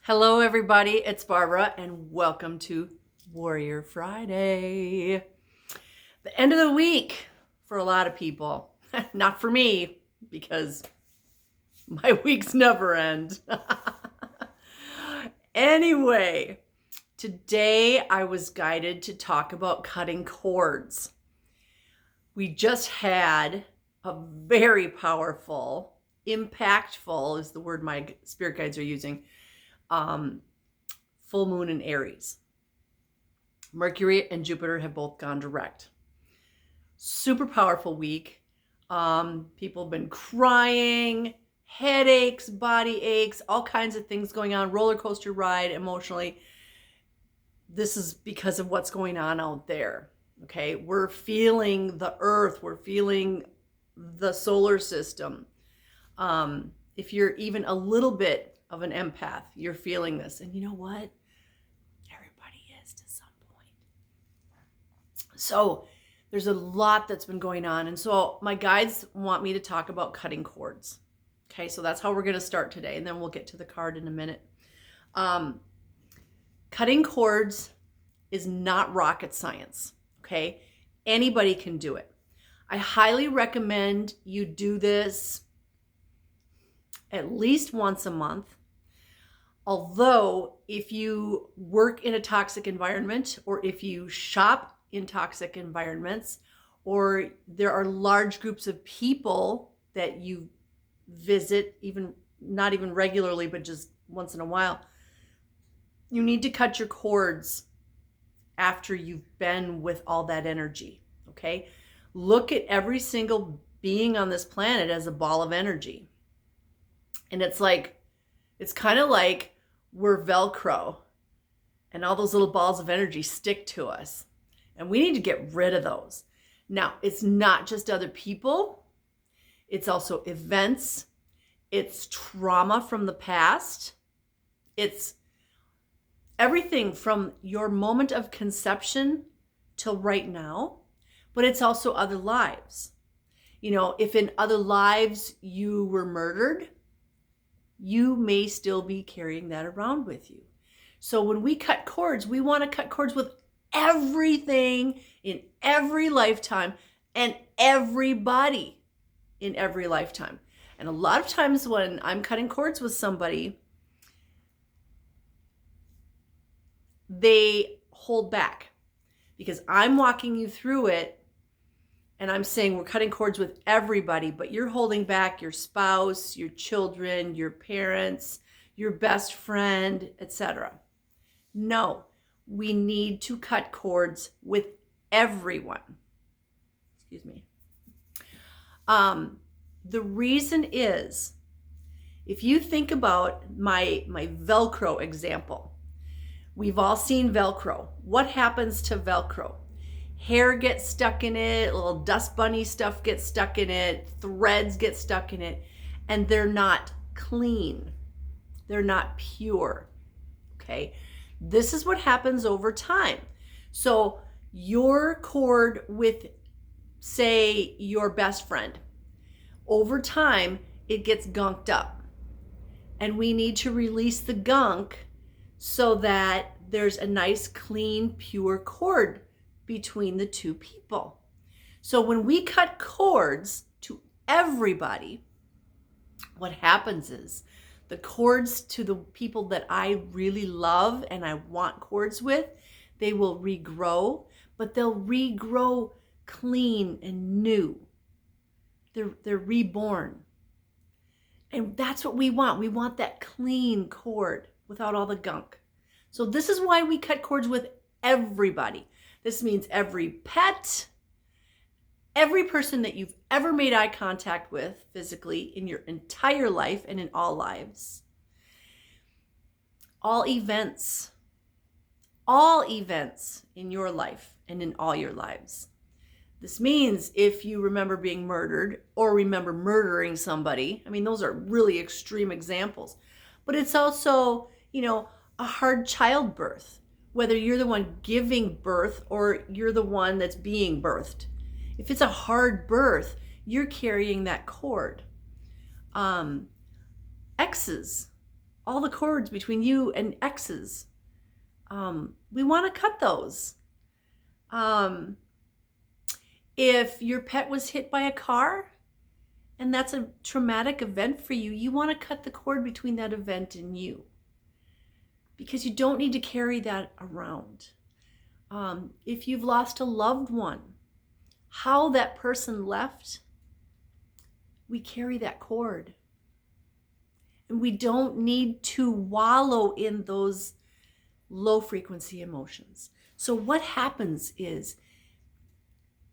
Hello, everybody. It's Barbara, and welcome to Warrior Friday. The end of the week for a lot of people. Not for me, because my weeks never end. Anyway, today I was guided to talk about cutting cords. We just had a very powerful, impactful is the word my spirit guides are using, full moon in Aries. Mercury and Jupiter have both gone direct. Super powerful week. People have been crying, headaches, body aches, all kinds of things going on, roller coaster ride emotionally. This is because of what's going on out there. Okay, we're feeling the earth, we're feeling the solar system. If you're even a little bit of an empath, you're feeling this. And you know what? Everybody is to some point. So there's a lot that's been going on. And so my guides want me to talk about cutting cords. Okay, so that's how we're going to start today. And then we'll get to the card in a minute. Cutting cords is not rocket science. Okay, anybody can do it. I highly recommend you do this at least once a month. Although if you work in a toxic environment, or if you shop in toxic environments, or there are large groups of people that you visit, even not even regularly, but just once in a while, you need to cut your cords after you've been with all that energy. Okay? Look at every single being on this planet as a ball of energy. And it's kind of like we're Velcro, and all those little balls of energy stick to us. And we need to get rid of those. Now, it's not just other people. It's also events. It's trauma from the past. It's everything from your moment of conception till right now. But it's also other lives. You know, if in other lives you were murdered, you may still be carrying that around with you. So when we cut cords, we want to cut cords with everything in every lifetime and everybody in every lifetime. And a lot of times when I'm cutting cords with somebody, they hold back because I'm walking you through it. And I'm saying we're cutting cords with everybody, but you're holding back your spouse, your children, your parents, your best friend, etc. No, we need to cut cords with everyone. Excuse me. The reason is, if you think about my Velcro example, we've all seen Velcro. What happens to Velcro? Hair gets stuck in it, little dust bunny stuff gets stuck in it, threads get stuck in it, and they're not clean. They're not pure. Okay? This is what happens over time. So your cord with, say, your best friend, over time, it gets gunked up. And we need to release the gunk so that there's a nice, clean, pure cord between the two people. So when we cut cords to everybody, what happens is the cords to the people that I really love and I want cords with, they will regrow, but they'll regrow clean and new. They're reborn. And that's what we want. We want that clean cord without all the gunk. So this is why we cut cords with everybody. This means every pet, every person that you've ever made eye contact with physically in your entire life and in all lives. All events in your life and in all your lives. This means if you remember being murdered or remember murdering somebody, I mean, those are really extreme examples, but it's also, a hard childbirth. Whether you're the one giving birth or you're the one that's being birthed. If it's a hard birth, you're carrying that cord. Exes, all the cords between you and exes. We want to cut those. If your pet was hit by a car and that's a traumatic event for you, you want to cut the cord between that event and you, because you don't need to carry that around. If you've lost a loved one, how that person left, we carry that cord. And we don't need to wallow in those low frequency emotions. So what happens is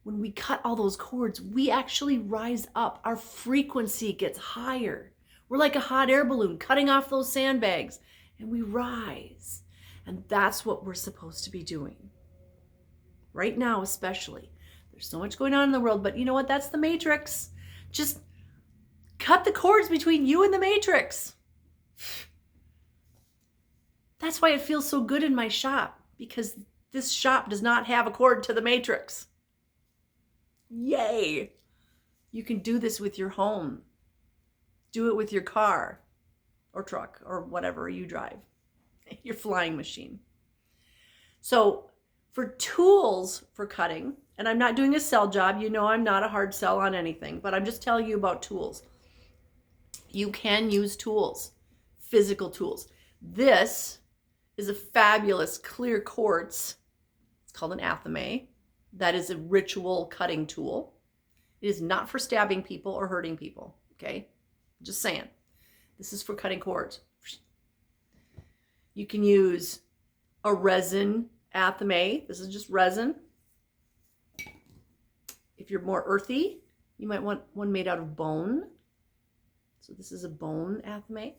when we cut all those cords, we actually rise up. Our frequency gets higher. We're like a hot air balloon cutting off those sandbags, and we rise. And that's what we're supposed to be doing. Right now, especially. There's so much going on in the world, but you know what? That's the matrix. Just cut the cords between you and the matrix. That's why it feels so good in my shop, because this shop does not have a cord to the matrix. Yay! You can do this with your home. Do it with your car or truck or whatever you drive, your flying machine. So for tools for cutting, and I'm not doing a sell job, you know I'm not a hard sell on anything, but I'm just telling you about tools. You can use tools, physical tools. This is a fabulous clear quartz. It's called an athame. That is a ritual cutting tool. It is not for stabbing people or hurting people, okay? Just saying. This is for cutting cords. You can use a resin athame. This is just resin. If you're more earthy, you might want one made out of bone. So this is a bone athame.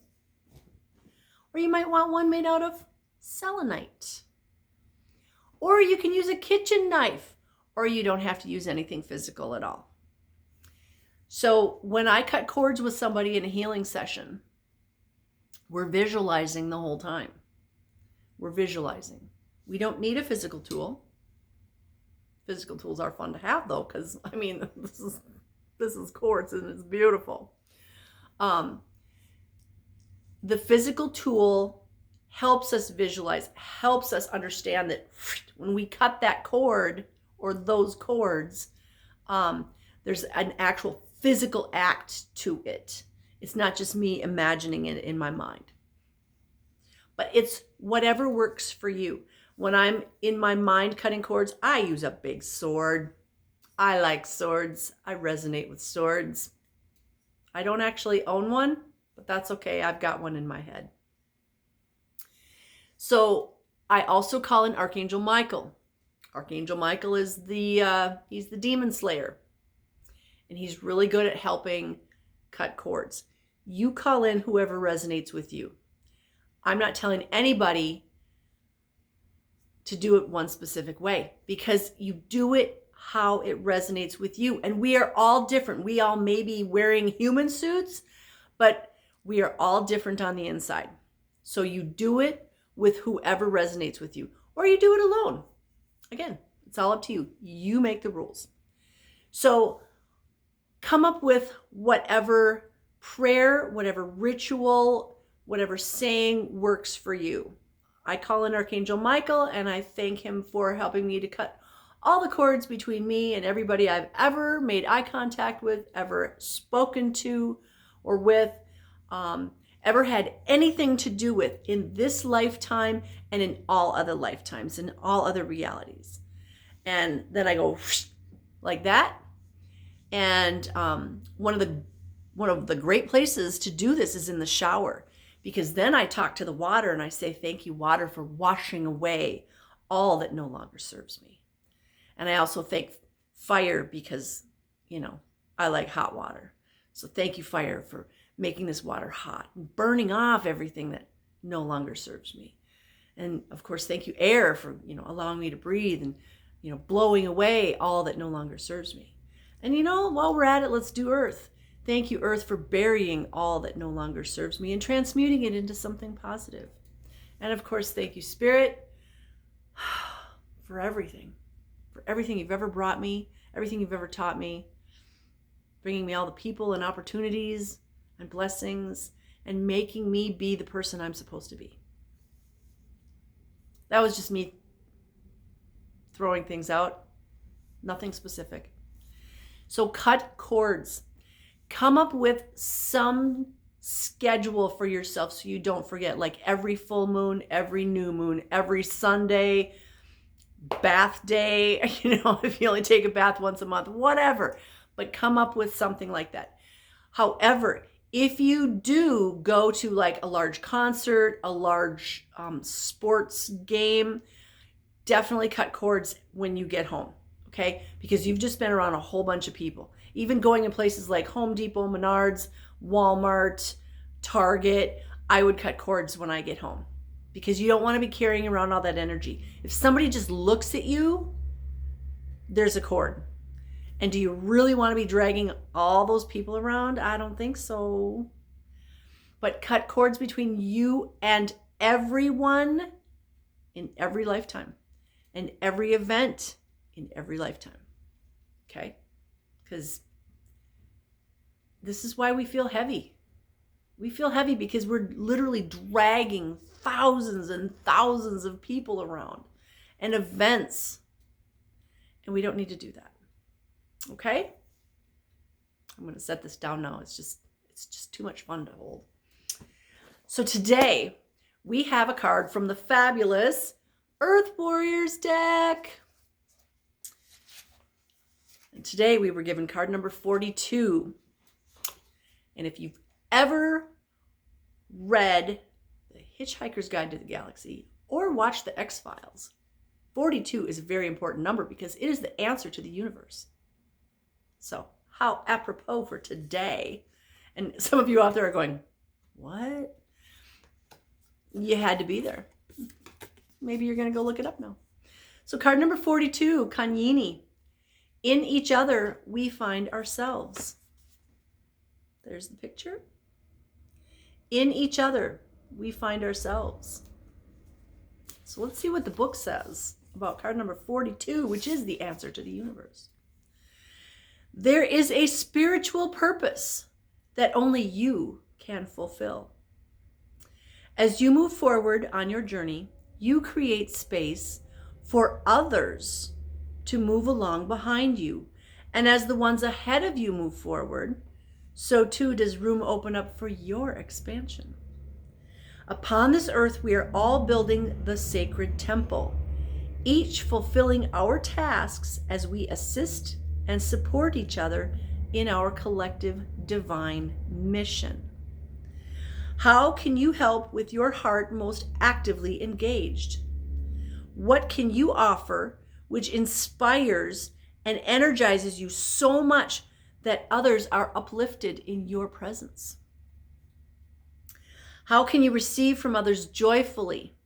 Or you might want one made out of selenite. Or you can use a kitchen knife, or you don't have to use anything physical at all. So when I cut cords with somebody in a healing session, we're visualizing the whole time. We're visualizing. We don't need a physical tool. Physical tools are fun to have though, because I mean, this is quartz and it's beautiful. The physical tool helps us visualize, helps us understand that when we cut that cord or those cords, there's an actual physical act to it. It's not just me imagining it in my mind. But it's whatever works for you. When I'm in my mind cutting cords, I use a big sword. I like swords. I resonate with swords. I don't actually own one, but that's okay. I've got one in my head. So I also call in Archangel Michael. Archangel Michael is he's the demon slayer. And he's really good at helping cut cords. You call in whoever resonates with you. I'm not telling anybody to do it one specific way, because you do it how it resonates with you. And we are all different. We all may be wearing human suits, but we are all different on the inside. So you do it with whoever resonates with you, or you do it alone. Again, it's all up to you. You make the rules. So come up with whatever prayer, whatever ritual, whatever saying works for you. I call in Archangel Michael and I thank him for helping me to cut all the cords between me and everybody I've ever made eye contact with, ever spoken to or with, ever had anything to do with in this lifetime and in all other lifetimes and all other realities. And then I go like that. And one of the great places to do this is in the shower, because then I talk to the water and I say, thank you, water, for washing away all that no longer serves me. And I also thank fire because, I like hot water. So thank you, fire, for making this water hot and burning off everything that no longer serves me. And of course, thank you, air, for, allowing me to breathe and, blowing away all that no longer serves me. And while we're at it, let's do earth. Thank you, earth, for burying all that no longer serves me and transmuting it into something positive. And of course, thank you, spirit, for everything you've ever brought me, everything you've ever taught me, bringing me all the people and opportunities and blessings, and making me be the person I'm supposed to be. That was just me throwing things out, nothing specific. So cut cords. Come up with some schedule for yourself so you don't forget, like every full moon, every new moon, every Sunday, bath day, if you only take a bath once a month, whatever, but come up with something like that. However, if you do go to like a large concert, a large sports game, definitely cut cords when you get home, okay? Because you've just been around a whole bunch of people. Even going in places like Home Depot, Menards, Walmart, Target, I would cut cords when I get home because you don't want to be carrying around all that energy. If somebody just looks at you, there's a cord. And do you really want to be dragging all those people around? I don't think so. But cut cords between you and everyone in every lifetime and every event in every lifetime. Okay? Because this is why we feel heavy. We feel heavy because we're literally dragging thousands and thousands of people around and events. And we don't need to do that. Okay? I'm going to set this down now. It's just too much fun to hold. So today we have a card from the fabulous Earth Warriors deck. And today we were given card number 42. And if you've ever read The Hitchhiker's Guide to the Galaxy or watched the X-Files, 42 is a very important number because it is the answer to the universe. So how apropos for today. And some of you out there are going, what? You had to be there. Maybe you're going to go look it up now. So card number 42, Kanyini. In each other, we find ourselves. There's the picture. In each other, we find ourselves. So let's see what the book says about card number 42, which is the answer to the universe. There is a spiritual purpose that only you can fulfill. As you move forward on your journey, you create space for others to move along behind you. And as the ones ahead of you move forward, so too does room open up for your expansion. Upon this earth, we are all building the sacred temple, each fulfilling our tasks as we assist and support each other in our collective divine mission. How can you help with your heart most actively engaged? What can you offer which inspires and energizes you so much that others are uplifted in your presence? How can you receive from others joyfully,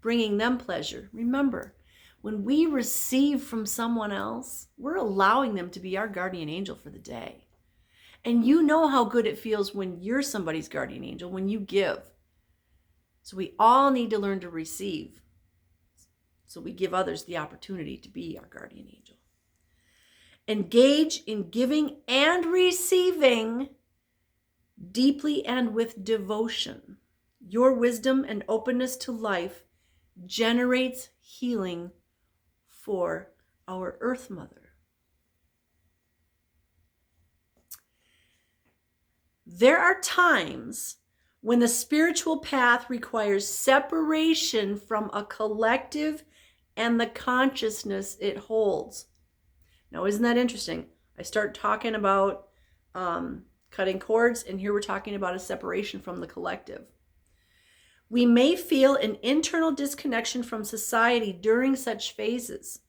bringing them pleasure? Remember, when we receive from someone else, we're allowing them to be our guardian angel for the day. And you know how good it feels when you're somebody's guardian angel, when you give. So we all need to learn to receive. So we give others the opportunity to be our guardian angel. Engage in giving and receiving deeply and with devotion. Your wisdom and openness to life generates healing for our Earth Mother. There are times when the spiritual path requires separation from a collective and the consciousness it holds. Now, isn't that interesting? I start talking about cutting cords, and here we're talking about a separation from the collective. We may feel an internal disconnection from society during such phases.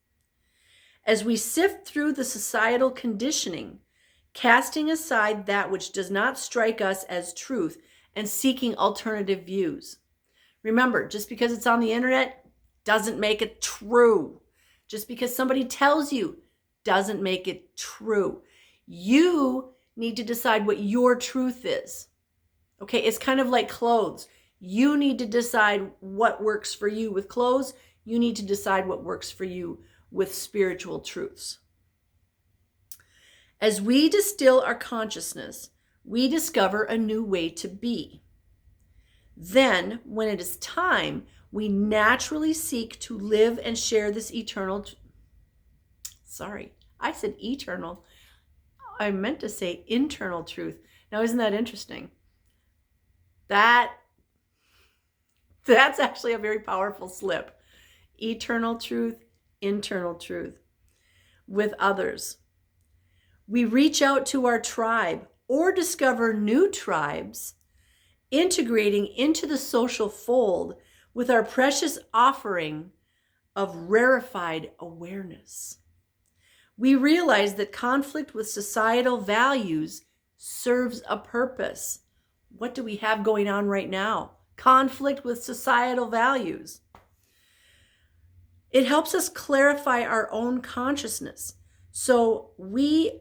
As we sift through the societal conditioning, casting aside that which does not strike us as truth and seeking alternative views. Remember, just because it's on the internet doesn't make it true. Just because somebody tells you doesn't make it true. You need to decide what your truth is. Okay, it's kind of like clothes. You need to decide what works for you with clothes. You need to decide what works for you with spiritual truths. As we distill our consciousness, we discover a new way to be. Then, when it is time, we naturally seek to live and share this eternal. Sorry, I said eternal. I meant to say internal truth. Now, isn't that interesting? That's actually a very powerful slip. Eternal truth, internal truth with others. We reach out to our tribe or discover new tribes, integrating into the social fold with our precious offering of rarefied awareness. We realize that conflict with societal values serves a purpose. What do we have going on right now? Conflict with societal values. It helps us clarify our own consciousness. So we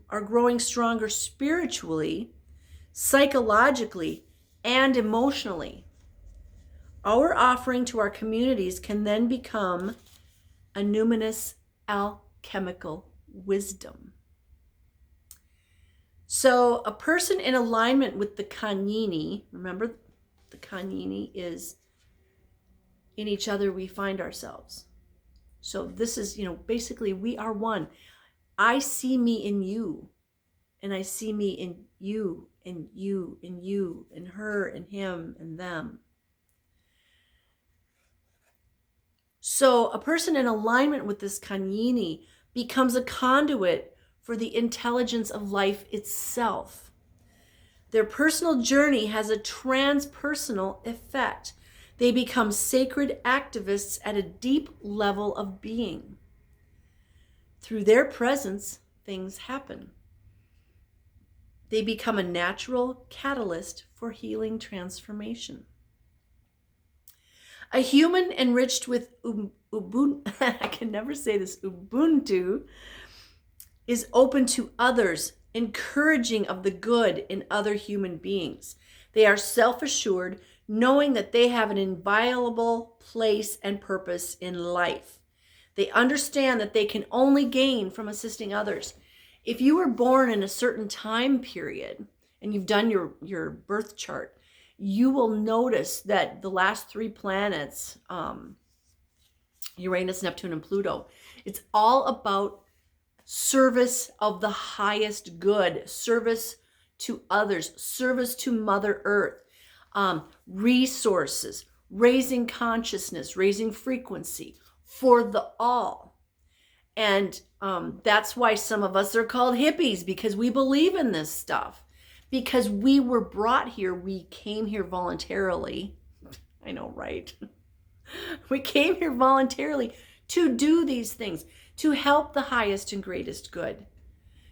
are growing stronger spiritually, psychologically, and emotionally. Our offering to our communities can then become a numinous alchemical wisdom. So a person in alignment with the Kanyini, remember the Kanyini is in each other we find ourselves. So this is, basically we are one. I see me in you, and I see me in you, and you, and you, and her, and him, and them. So a person in alignment with this Kanyini becomes a conduit for the intelligence of life itself. Their personal journey has a transpersonal effect. They become sacred activists at a deep level of being. Through their presence, things happen. They become a natural catalyst for healing transformation. A human enriched with Ubuntu, I can never say this, Ubuntu, is open to others, encouraging of the good in other human beings. They are self-assured, knowing that they have an inviolable place and purpose in life. They understand that they can only gain from assisting others. If you were born in a certain time period and you've done your birth chart, you will notice that the last 3 planets, Uranus, Neptune, and Pluto, it's all about service of the highest good, service to others, service to Mother Earth, resources, raising consciousness, raising frequency for the all. And that's why some of us are called hippies, because we believe in this stuff. Because we were brought here, we came here voluntarily. I know, right? We came here voluntarily to do these things, to help the highest and greatest good,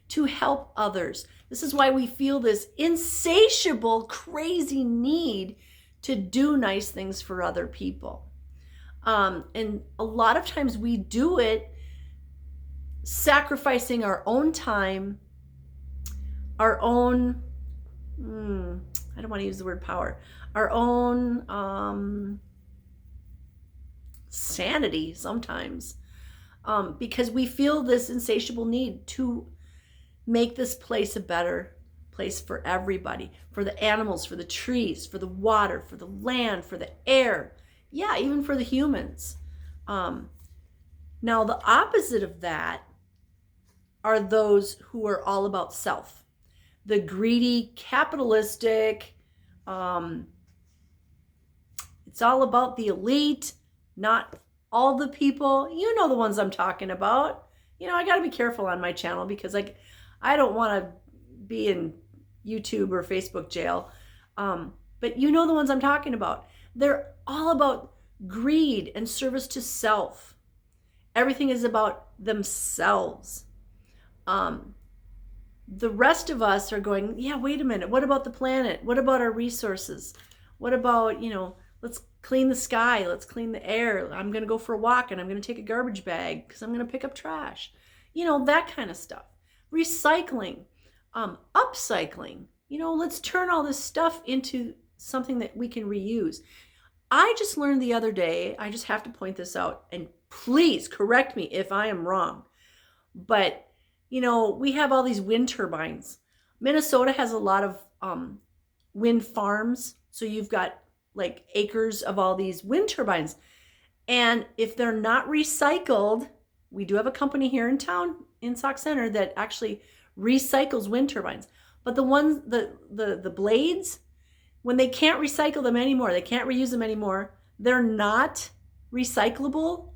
to help others. This is why we feel this insatiable, crazy need to do nice things for other people. And a lot of times we do it sacrificing our own time, our own, I don't want to use the word power, our own sanity sometimes, because we feel this insatiable need to make this place a better place for everybody, for the animals, for the trees, for the water, for the land, for the air, yeah, even for the humans. Now, the opposite of that are those who are all about self. The greedy, capitalistic, it's all about the elite, not all the people. You know the ones I'm talking about. I got to be careful on my channel because I don't want to be in YouTube or Facebook jail. But you know the ones I'm talking about. They're all about greed and service to self. Everything is about themselves. The rest of us are going, yeah, wait a minute. What about the planet? What about our resources? What about, let's clean the sky. Let's clean the air. I'm going to go for a walk and I'm going to take a garbage bag because I'm going to pick up trash. That kind of stuff. Recycling, upcycling. Let's turn all this stuff into something that we can reuse. I just learned the other day, I just have to point this out, and please correct me if I am wrong, but we have all these wind turbines. Minnesota has a lot of wind farms. So you've got like acres of all these wind turbines. And if they're not recycled, we do have a company here in town in Sauk Center that actually recycles wind turbines. But the ones, the blades, when they can't recycle them anymore, they can't reuse them anymore, they're not recyclable,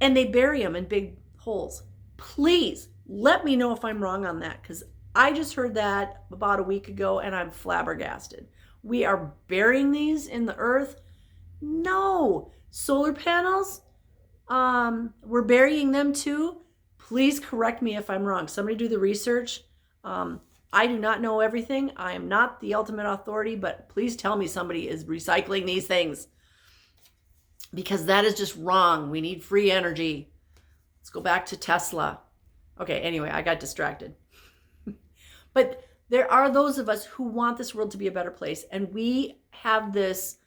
and they bury them in big holes. Please let me know if I'm wrong on that, because I just heard that about a week ago and I'm flabbergasted. We are burying these in the earth? No. Solar panels, we're burying them too. Please correct me if I'm wrong. Somebody do the research. I do not know everything. I am not the ultimate authority, but please tell me somebody is recycling these things, because that is just wrong. We need free energy. Let's go back to Tesla. Okay, anyway, I got distracted. But there are those of us who want this world to be a better place, and we have this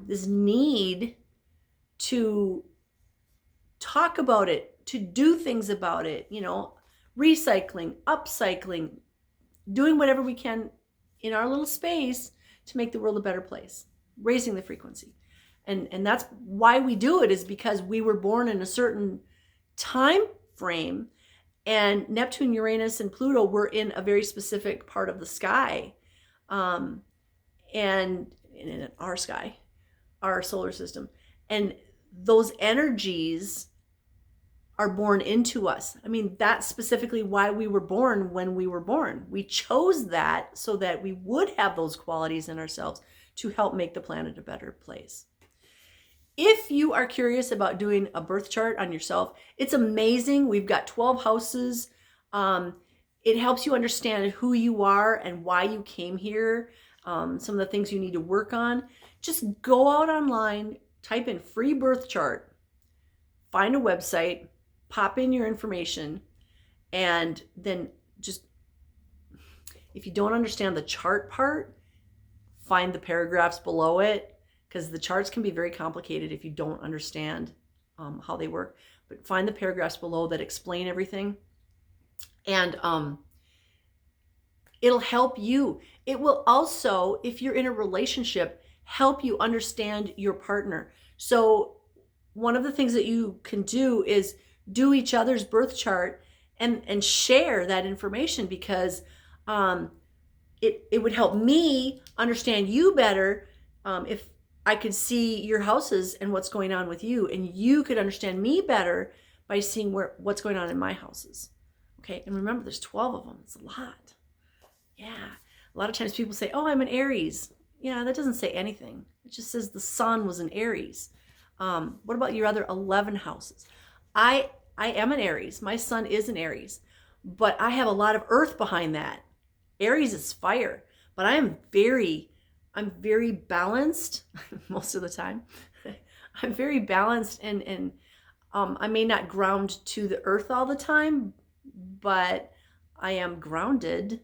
this need to talk about it, to do things about it, recycling, upcycling, doing whatever we can in our little space to make the world a better place, raising the frequency. And that's why we do it, is because we were born in a certain time frame, and Neptune, Uranus, and Pluto were in a very specific part of the sky, and in our sky, our solar system. And those energies are born into us. I mean, that's specifically why we were born when we were born. We chose that so that we would have those qualities in ourselves to help make the planet a better place. If you are curious about doing a birth chart on yourself, it's amazing. We've got 12 houses. It helps you understand who you are and why you came here, some of the things you need to work on. Just go out online, type in free birth chart, find a website, pop in your information, and then just, if you don't understand the chart part, find the paragraphs below it, because the charts can be very complicated if you don't understand how they work. But find the paragraphs below that explain everything, and it'll help you. It will also, if you're in a relationship, help you understand your partner. So one of the things that you can do is do each other's birth chart and share that information, because it would help me understand you better if I could see your houses and what's going on with you, and you could understand me better by seeing what's going on in my houses. Okay, and remember, there's 12 of them. It's a lot. Yeah, a lot of times people say, "Oh, I'm an Aries." Yeah, that doesn't say anything. It just says the sun was an Aries. What about your other 11 houses? I am an Aries. My sun is an Aries, but I have a lot of earth behind that. Aries is fire, but I'm very balanced most of the time. I'm very balanced, and I may not ground to the earth all the time, but I am grounded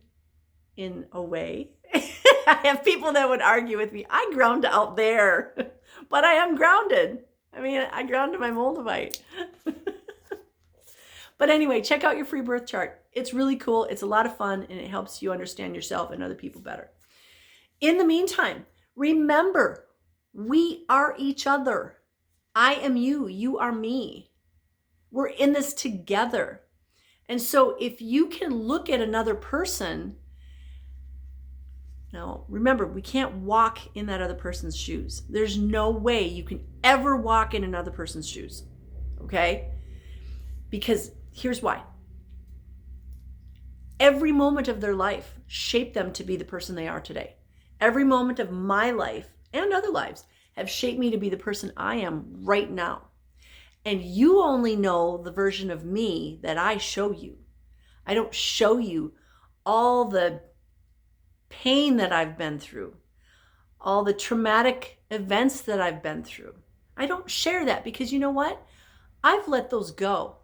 in a way. I have people that would argue with me. I ground out there, but I am grounded. I mean, I ground to my Moldavite. But anyway, check out your free birth chart. It's really cool. It's a lot of fun, and it helps you understand yourself and other people better. In the meantime, remember, we are each other. I am you. You are me. We're in this together. And so if you can look at another person, now remember, we can't walk in that other person's shoes. There's no way you can ever walk in another person's shoes. Okay? Because here's why. Every moment of their life shaped them to be the person they are today. Every moment of my life and other lives have shaped me to be the person I am right now. And you only know the version of me that I show you. I don't show you all the pain that I've been through, all the traumatic events that I've been through. I don't share that, because you know what? I've let those go.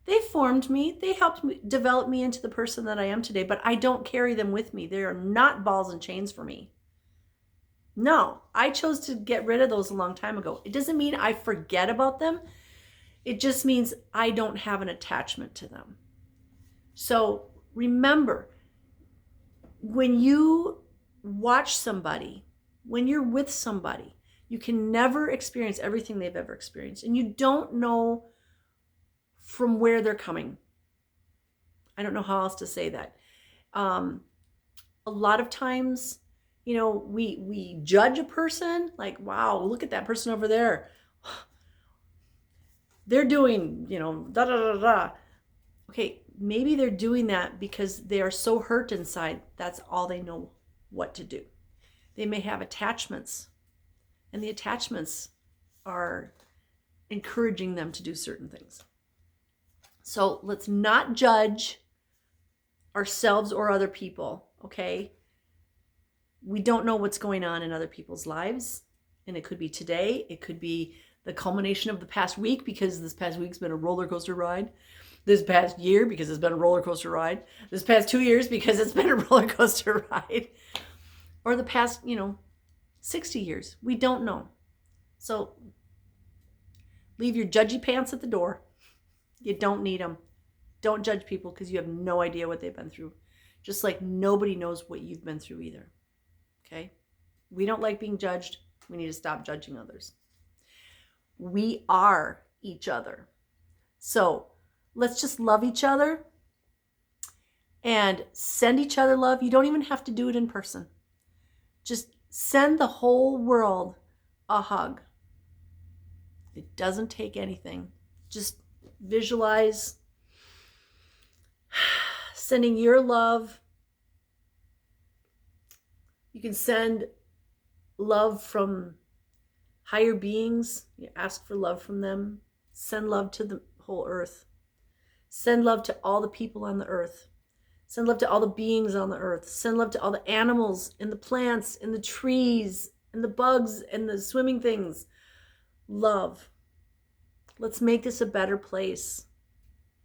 They formed me. They helped me develop me into the person that I am today, but I don't carry them with me. They are not balls and chains for me. No, I chose to get rid of those a long time ago. It doesn't mean I forget about them. It just means I don't have an attachment to them. So remember, when you watch somebody when you're with somebody, you can never experience everything they've ever experienced. And you don't know from where they're coming. I don't know how else to say that. A lot of times, we judge a person like, wow, look at that person over there. They're doing, da da da da. Okay, maybe they're doing that because they are so hurt inside. That's all they know what to do. They may have attachments, and the attachments are encouraging them to do certain things. So let's not judge ourselves or other people, okay? We don't know what's going on in other people's lives, and it could be today. It could be the culmination of the past week, because this past week's been a roller coaster ride. This past year, because it's been a roller coaster ride. This past 2 years, because it's been a roller coaster ride. Or the past, 60 years. We don't know. So leave your judgy pants at the door. You don't need them. Don't judge people because you have no idea what they've been through. Just like nobody knows what you've been through either. Okay? We don't like being judged. We need to stop judging others. We are each other. So let's just love each other and send each other love. You don't even have to do it in person. Just send the whole world a hug. It doesn't take anything. Just visualize sending your love. You can send love from higher beings. You ask for love from them. Send love to the whole earth. Send love to all the people on the earth. Send love to all the beings on the earth. Send love to all the animals and the plants and the trees and the bugs and the swimming things. Love. Let's make this a better place.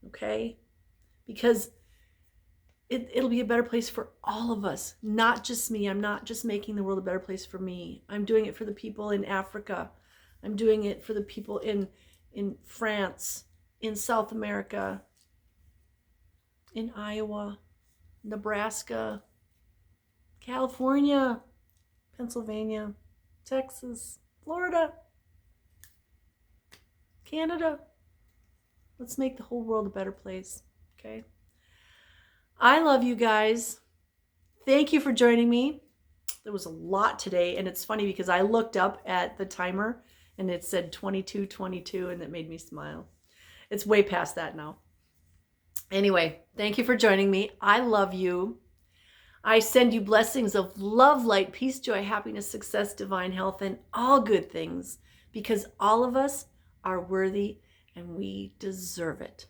Okay? Because it'll be a better place for all of us, not just me. I'm not just making the world a better place for me. I'm doing it for the people in Africa. I'm doing it for the people in France, in South America, in Iowa, Nebraska, California, Pennsylvania, Texas, Florida, Canada. Let's make the whole world a better place, okay? I love you guys. Thank you for joining me. There was a lot today, and it's funny because I looked up at the timer and it said 22:22, and it made me smile. It's way past that now. Anyway, thank you for joining me. I love you. I send you blessings of love, light, peace, joy, happiness, success, divine health, and all good things, because all of us are worthy and we deserve it.